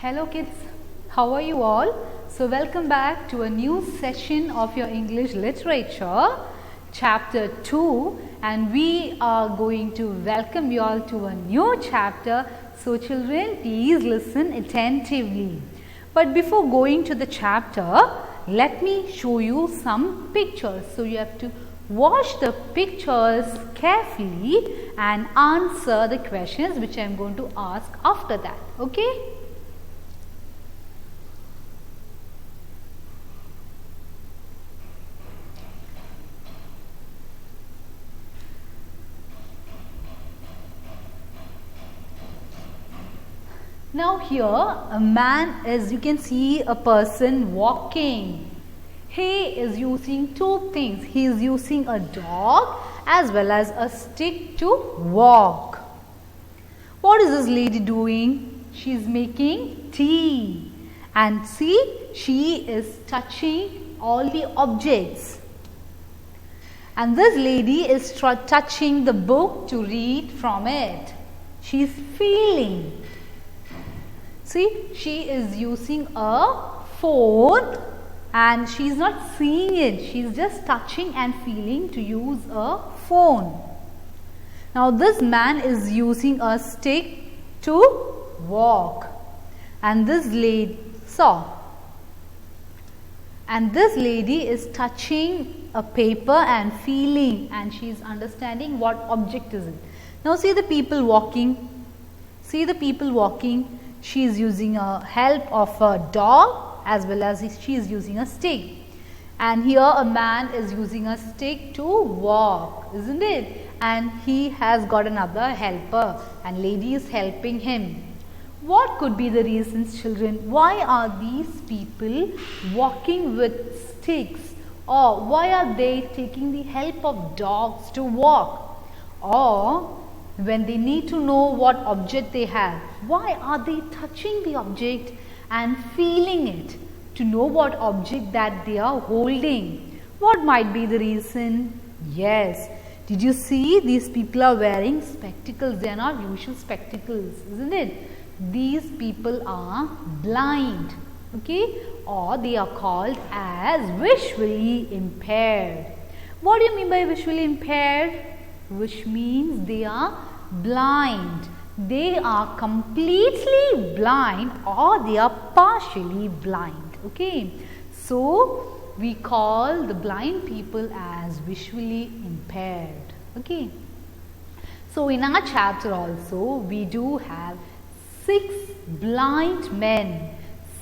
Hello kids, how are you all? So welcome back to a new session of your English literature, chapter 2, and we are going to welcome you all to a new chapter. So children, please listen attentively. But before going to the chapter, let me show you some pictures. So you have to watch the pictures carefully and answer the questions which I am going to ask after that. Okay? Now here a man is, you can see a person walking. He is using two things. He is using a dog as well as a stick to walk. What is this lady doing? She is making tea. And see, she is touching all the objects. And this lady is touching the book to read from it. She is feeling. See, she is using a phone and she is not seeing it. She is just touching and feeling to use a phone. Now this man is using a stick to walk. And this lady is touching a paper and feeling, and she is understanding what object is it. Now see the people walking. See the people walking. She is using a help of a dog as well as she is using a stick. And here a man is using a stick to walk, isn't it? And he has got another helper and lady is helping him. What could be the reasons, children? Why are these people walking with sticks? Or why are they taking the help of dogs to walk? Or when they need to know what object they have, why are they touching the object and feeling it to know what object that they are holding? What might be the reason? Yes, did you see these people are wearing spectacles? They are not usual spectacles, isn't it? These people are blind, okay, or they are called as visually impaired. What do you mean by visually impaired? Which means they are blind. They are completely blind or they are partially blind. Okay. So we call the blind people as visually impaired. Okay. So in our chapter also we do have 6 blind men.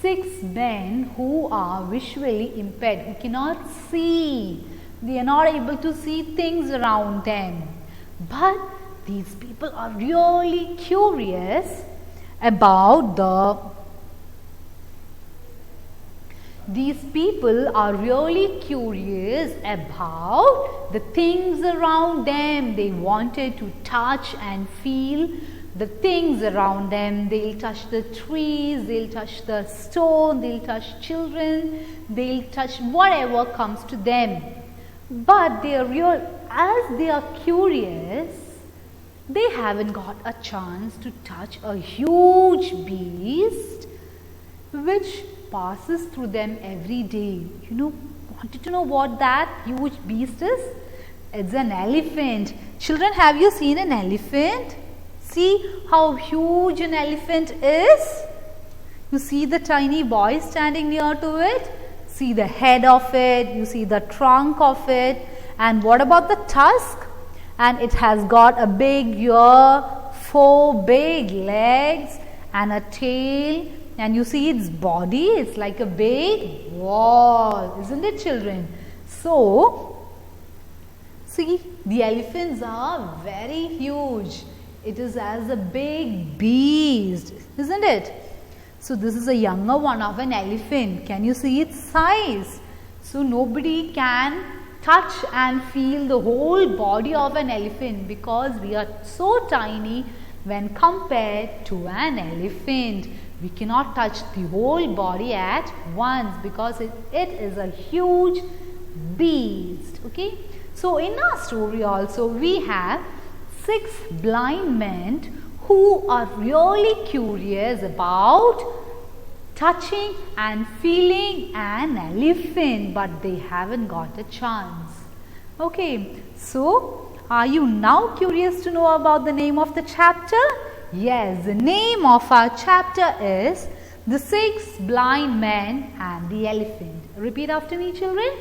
6 men who are visually impaired, who cannot see. They are not able to see things around them. But these people are really curious about the things around them. They wanted to touch and feel the things around them. They'll touch the trees, they'll touch the stone, they'll touch children, they'll touch whatever comes to them. But as they are curious, they haven't got a chance to touch a huge beast which passes through them every day. Wanted to know what that huge beast is? It's an elephant. Children, have you seen an elephant? See how huge an elephant is? You see the tiny boy standing near to it? See the head of it, you see the trunk of it, and what about the tusk? And it has got a big ear, 4 big legs and a tail, and you see its body, it's like a big wall, isn't it, children? So, see, the elephants are very huge. It is as a big beast, isn't it? So this is a younger one of an elephant. Can you see its size? So nobody can touch and feel the whole body of an elephant because we are so tiny when compared to an elephant. We cannot touch the whole body at once because it is a huge beast. Okay. So in our story also we have 6 blind men who are really curious about touching and feeling an elephant, but they haven't got a chance. Okay, so are you now curious to know about the name of the chapter? Yes, the name of our chapter is The 6 Blind Men and the Elephant. Repeat after me, children.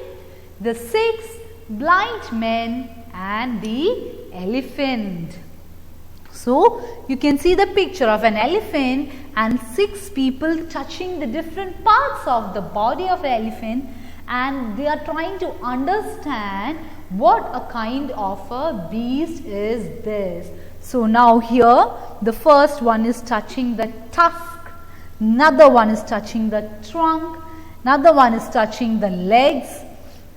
The 6 Blind Men and the Elephant. So, you can see the picture of an elephant and 6 people touching the different parts of the body of the elephant, and they are trying to understand what a kind of a beast is this. So, now here the first one is touching the tusk, another one is touching the trunk, another one is touching the legs,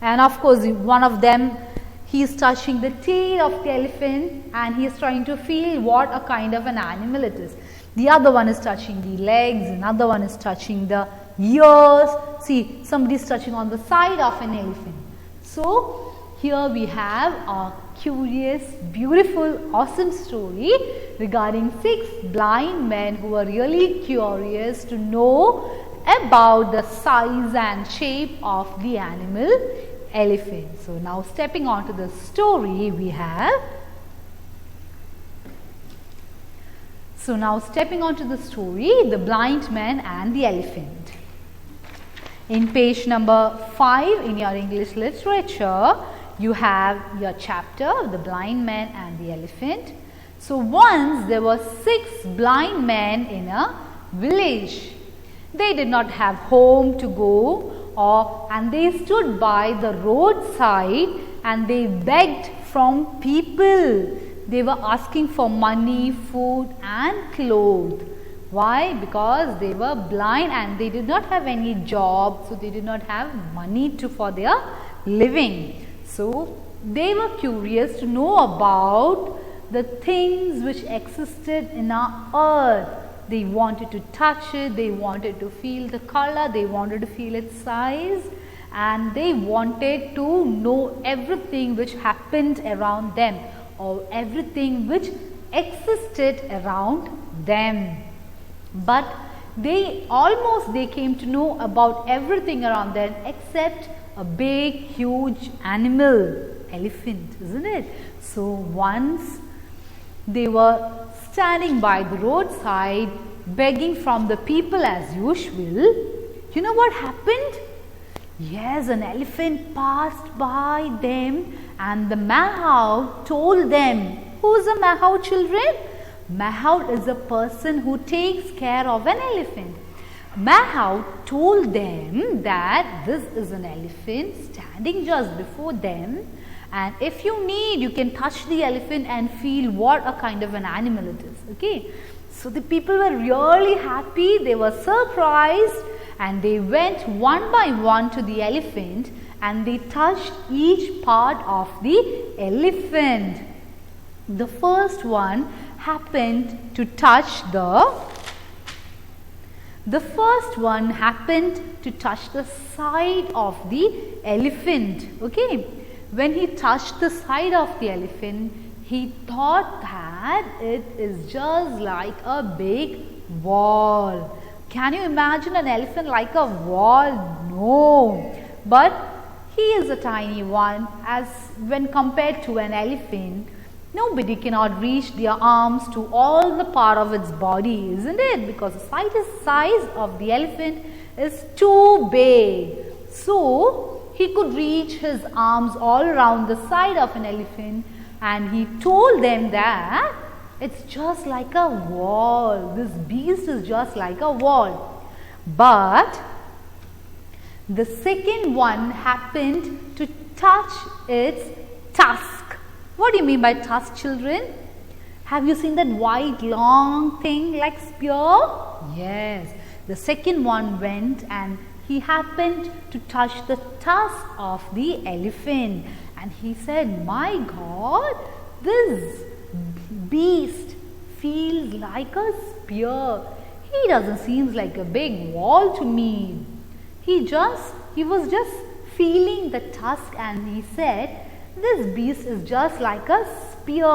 and of course one of them, he is touching the tail of the elephant and he is trying to feel what a kind of an animal it is. The other one is touching the legs, another one is touching the ears. See, somebody is touching on the side of an elephant. So, here we have a curious, beautiful, awesome story regarding 6 blind men who are really curious to know about the size and shape of the animal elephant. So, now stepping on to the story we have. So, now stepping on to the story, The Blind Man and the Elephant. In page number 5 in your English literature, you have your chapter, The Blind Man and the Elephant. So, once there were 6 blind men in a village. They did not have home to go, and they stood by the roadside and they begged from people. They were asking for money, food and clothes. Why? Because they were blind and they did not have any job, so they did not have money for their living. So, they were curious to know about the things which existed in our earth. They wanted to touch it, they wanted to feel the color, they wanted to feel its size, and they wanted to know everything which happened around them or everything which existed around them. But they came to know about everything around them except a big, huge animal, elephant, isn't it? So, once they were standing by the roadside begging from the people as usual, you know what happened? Yes, an elephant passed by them and the mahout told them. Who is a mahout, children? Mahout is a person who takes care of an elephant. Mahout told them that this is an elephant standing just before them, and if you need, you can touch the elephant and feel what a kind of an animal it is. Okay, so the people were really happy, they were surprised, and they went one by one to the elephant and they touched each part of the elephant. The first one happened to touch the side of the elephant. Okay, when he touched the side of the elephant, he thought that it is just like a big wall. Can you imagine an elephant like a wall? No, but he is a tiny one, as when compared to an elephant. Nobody cannot reach their arms to all the part of its body, isn't it? Because the size of the elephant is too big. So, he could reach his arms all around the side of an elephant, and he told them that it's just like a wall. This beast is just like a wall. But the second one happened to touch its tusk. What do you mean by tusk, children? Have you seen that white long thing like spear? Yes. The second one went and he happened to touch the tusk of the elephant. And he said, my God, this beast feels like a spear. He doesn't seem like a big wall to me. He was just feeling the tusk and he said, this beast is just like a spear.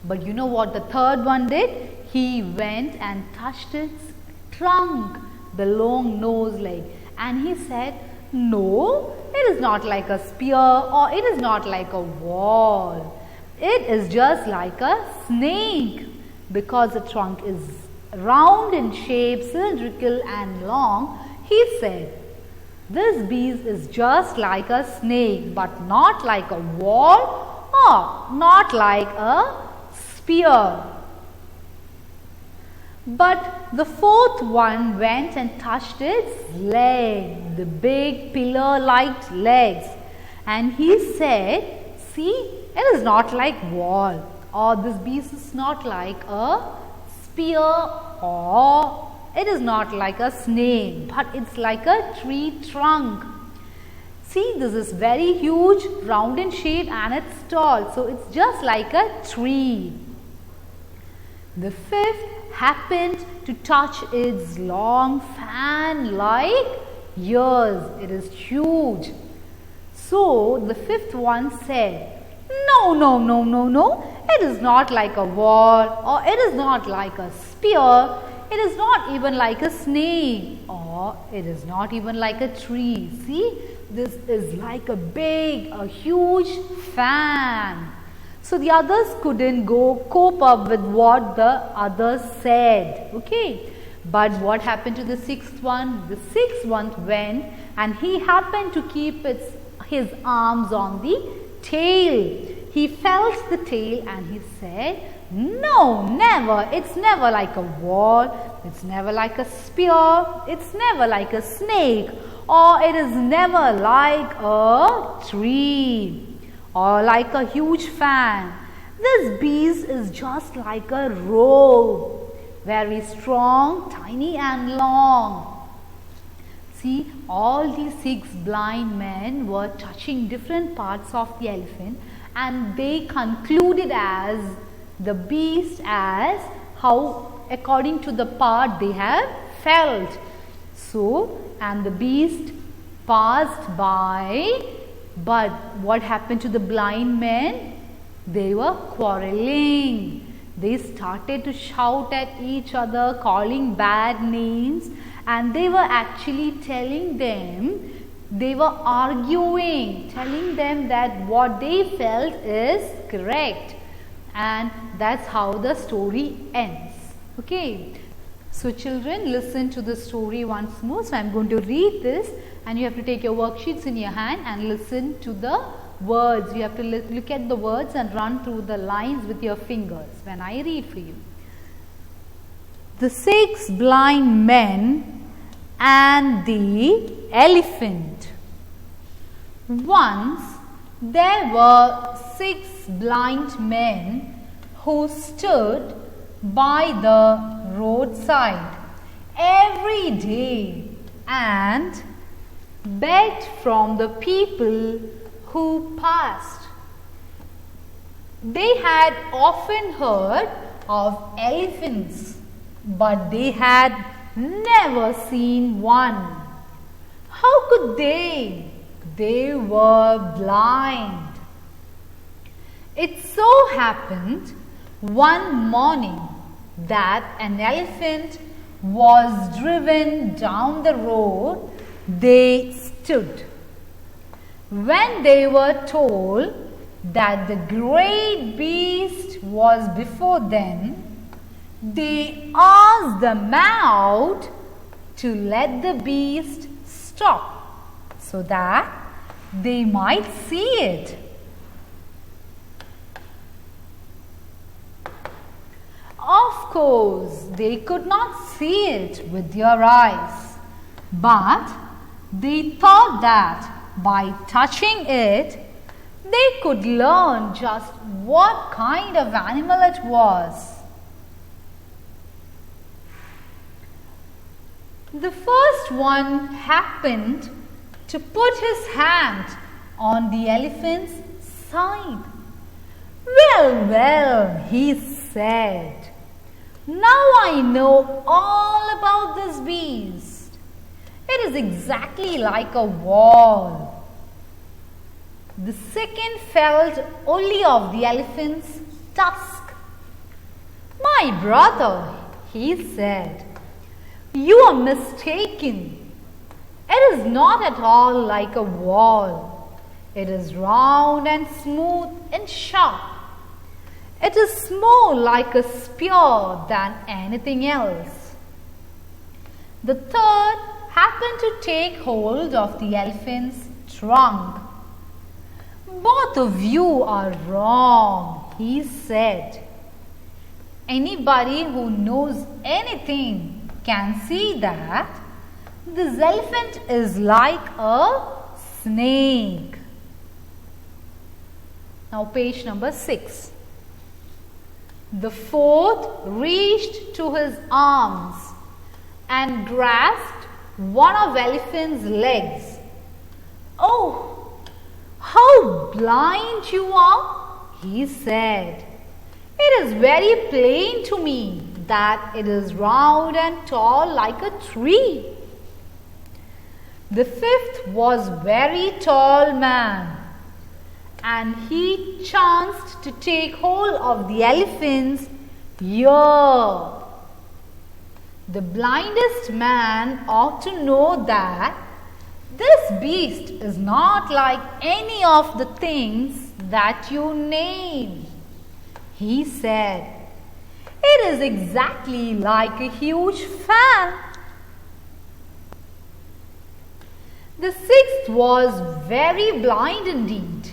But you know what the third one did? He went and touched its trunk, the long nose leg. And he said, no, it is not like a spear or it is not like a wall. It is just like a snake, because the trunk is round in shape, cylindrical and long. He said, this beast is just like a snake, but not like a wall or not like a spear. But the fourth one went and touched its leg, the big pillar-like legs. And he said, see, it is not like wall, or this beast is not like a spear, or it is not like a snake, but it's like a tree trunk. See, this is very huge, round in shape, and it's tall, so it's just like a tree. The fifth happened to touch its long fan-like ears. It is huge. So the fifth one said, no, no, no, no, no. It is not like a wall, or it is not like a spear. It is not even like a snake, or it is not even like a tree. See, this is like a huge fan. So the others couldn't cope up with what the others said. Okay. But what happened to the sixth one? The sixth one went and he happened to keep his arms on the tail. He felt the tail and he said, no, never. It's never like a wall. It's never like a spear. It's never like a snake. Or it is never like a tree. Or like a huge fan. This beast is just like a rope, very strong, tiny and long. See, all these 6 blind men were touching different parts of the elephant, and they concluded as the beast as how according to the part they have felt. So, and the beast passed by. But what happened to the blind men? They were quarreling. They started to shout at each other, calling bad names, and they were actually telling them, they were arguing, telling them that what they felt is correct. And that's how the story ends. Okay. So children, listen to the story once more. So I am going to read this, and you have to take your worksheets in your hand and listen to the words. You have to look at the words and run through the lines with your fingers when I read for you. The 6 blind men and the elephant. Once there were 6 blind men who stood by the roadside every day and begged from the people who passed. They had often heard of elephants, but they had never seen one. How could they? They were blind. It so happened one morning that an elephant was driven down the road. They stood. When they were told that the great beast was before them, they asked the man out to let the beast stop so that they might see it. Of course, they could not see it with their eyes, but they thought that by touching it, they could learn just what kind of animal it was. The first one happened to put his hand on the elephant's side. Well, well, he said, now I know all about this beast. It is exactly like a wall. The second felt only of the elephant's tusk. My brother, he said, You are mistaken. It is not at all like a wall. It is round and smooth and sharp. It is more like a spear than anything else. The third happened to take hold of the elephant's trunk. Both of you are wrong, he said. Anybody who knows anything can see that this elephant is like a snake. Now page number 6. The fourth reached to his arms and grasped one of the elephant's legs. Oh, how blind you are, he said. It is very plain to me that it is round and tall like a tree. The fifth was very tall man, and he chanced to take hold of the elephant's ear. The blindest man ought to know that this beast is not like any of the things that you name. He said, it is exactly like a huge fan. The sixth was very blind indeed,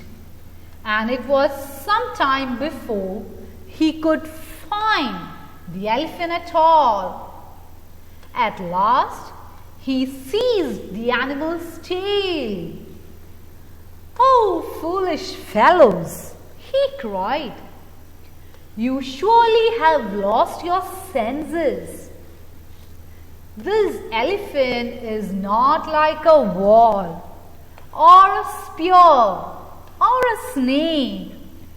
and it was some time before he could find the elephant at all. At last, he seized the animal's tail. Oh, foolish fellows, he cried. You surely have lost your senses. This elephant is not like a wall, or a spear, or a snake,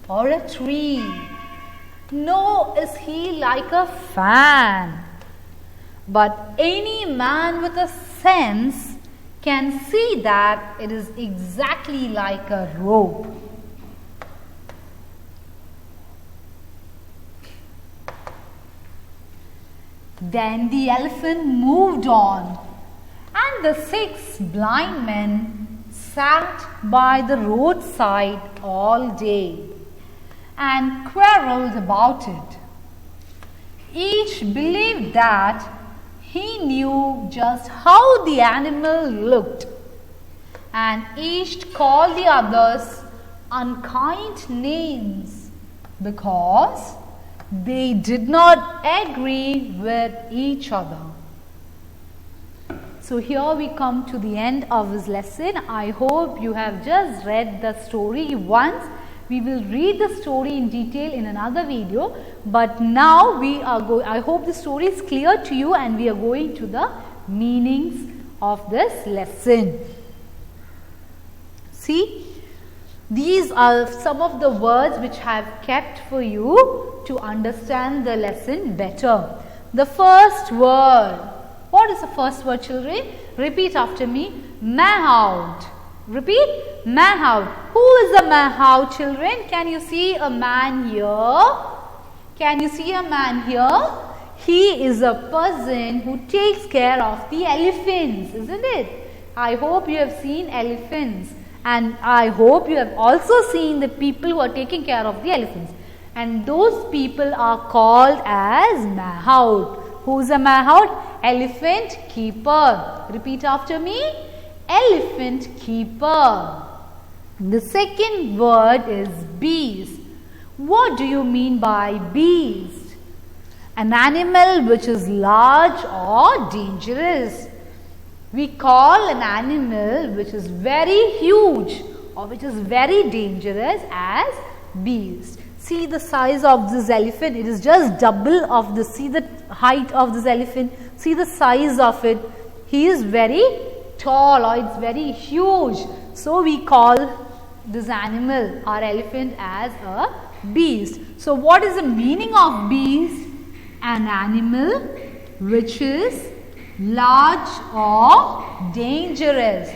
or a tree. Nor is he like a fan. But any man with a sense can see that it is exactly like a rope. Then the elephant moved on, and the 6 blind men sat by the roadside all day and quarreled about it. Each believed that he knew just how the animal looked, and each called the others unkind names because they did not agree with each other. So here we come to the end of this lesson. I hope you have just read the story once. We will read the story in detail in another video, but now I hope the story is clear to you, and we are going to the meanings of this lesson. See, these are some of the words which I have kept for you to understand the lesson better. The first word. What is the first word, children? Repeat after me. Mahout. Repeat. Mahout. Who is a mahout, children? Can you see a man here? Can you see a man here? He is a person who takes care of the elephants, isn't it? I hope you have seen elephants, and I hope you have also seen the people who are taking care of the elephants. And those people are called as mahout. Who's a mahout? Elephant keeper. Repeat after me. Elephant keeper. The second word is beast. What do you mean by beast? An animal which is large or dangerous. We call an animal which is very huge or which is very dangerous as beast. See the size of this elephant. It is just double of the, see the height of this elephant. See the size of it. He is very tall, or it's very huge. So we call this animal, our elephant, as a beast. So what is the meaning of beast? An animal which is large or dangerous.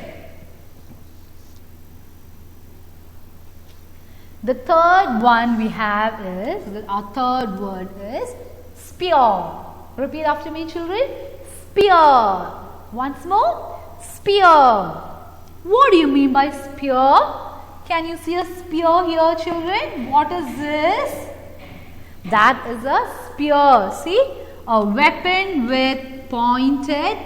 The third one we have is, our third word is spear. Repeat after me, children. spear. Once more, spear. What do you mean by spear? Can you see a spear here, children? What is this? That is a spear. See, a weapon with pointed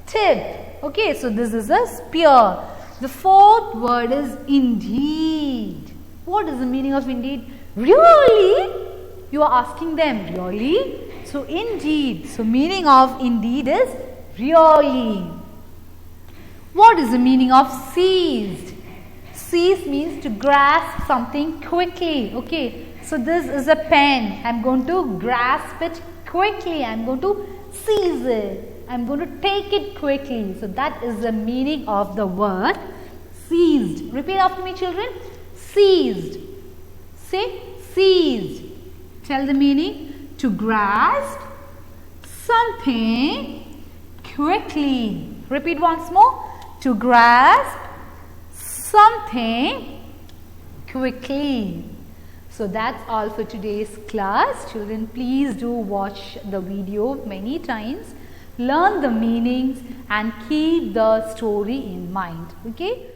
tip. Okay, so this is a spear. The fourth word is indeed. What is the meaning of indeed? Really? You are asking them, really? So indeed. So meaning of indeed is really. What is the meaning of seized? Seize means to grasp something quickly. Okay. So this is a pen. I am going to grasp it quickly. I am going to seize it. I am going to take it quickly. So that is the meaning of the word seized. Repeat after me, children. Seized. Say seized. Tell the meaning. To grasp something quickly. Repeat once more. To grasp something quickly. So that's all for today's class. Children, please do watch the video many times. Learn the meanings and keep the story in mind. Okay.